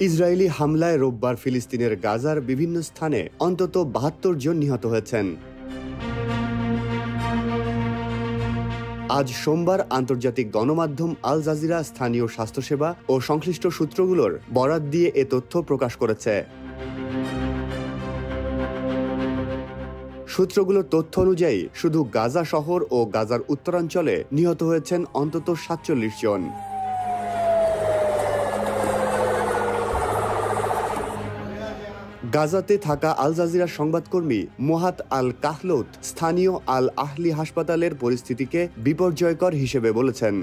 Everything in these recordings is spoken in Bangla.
ইসরায়েলি হামলায় রোববার ফিলিস্তিনের গাজার বিভিন্ন স্থানে অন্তত ৭২ জন নিহত হয়েছেন। আজ সোমবার আন্তর্জাতিক গণমাধ্যম আল জাজিরা স্থানীয় স্বাস্থ্যসেবা ও সংশ্লিষ্ট সূত্রগুলোর বরাত দিয়ে এ তথ্য প্রকাশ করেছে। সূত্রগুলোর তথ্য অনুযায়ী শুধু গাজা শহর ও গাজার উত্তরাঞ্চলে নিহত হয়েছেন অন্তত ৪৭ জন। গাজাতে থাকা আল জাজিরার সংবাদকর্মী মোহাত আল কাহলৌত স্থানীয় আল আহলি হাসপাতালের পরিস্থিতিকে বিপর্যয়কর হিসেবে বলেছেন।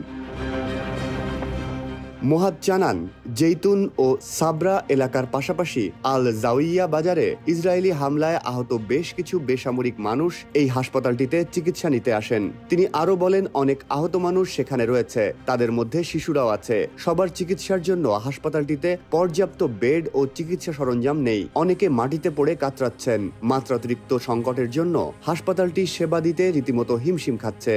মোহাত জানান, জেইতুন ও সাবরা এলাকার পাশাপাশি আল জাউইয়া বাজারে ইসরায়েলি হামলায় আহত বেশ কিছু বেসামরিক মানুষ এই হাসপাতালটিতে চিকিৎসা নিতে আসেন। তিনি আরও বলেন, অনেক আহত মানুষ সেখানে রয়েছে, তাদের মধ্যে শিশুরাও আছে। সবার চিকিৎসার জন্য হাসপাতালটিতে পর্যাপ্ত বেড ও চিকিৎসা সরঞ্জাম নেই। অনেকে মাটিতে পড়ে কাতরাচ্ছেন। মাত্রাতিরিক্ত সংকটের জন্য হাসপাতালটি সেবা দিতে রীতিমতো হিমশিম খাচ্ছে।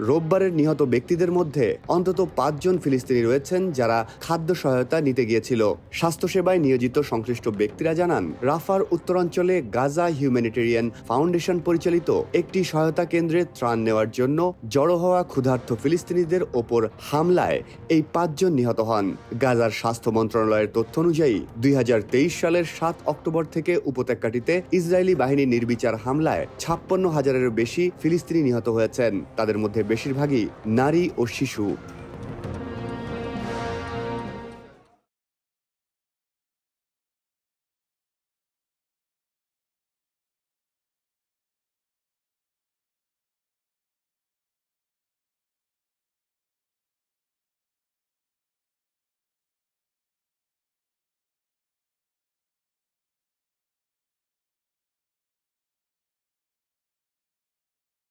রোববারের নিহত ব্যক্তিদের মধ্যে অন্তত ৫ জন ফিলিস্তিনি রয়েছেন যারা খাদ্য সহায়তা নিতে গিয়েছিল। স্বাস্থ্যসেবায় নিয়োজিত সংশ্লিষ্ট ব্যক্তিরা জানান, রাফার উত্তরাঞ্চলে গাজা হিউম্যানিটেরিয়ান ফাউন্ডেশন পরিচালিত একটি সহায়তা কেন্দ্রে ত্রাণ নেওয়ার জন্য জড়ো হওয়া ক্ষুধার্ত ফিলিস্তিনিদের ওপর হামলায় এই ৫ জন নিহত হন। গাজার স্বাস্থ্য মন্ত্রণালয়ের তথ্য অনুযায়ী ২০২৩ সালের ৭ অক্টোবর থেকে উপত্যকাটিতে ইসরায়েলি বাহিনীর নির্বিচার হামলায় ৫৬,০০০-এরও বেশি ফিলিস্তিনি নিহত হয়েছেন। তাদের মধ্যে বেশিরভাগই নারী ও শিশু।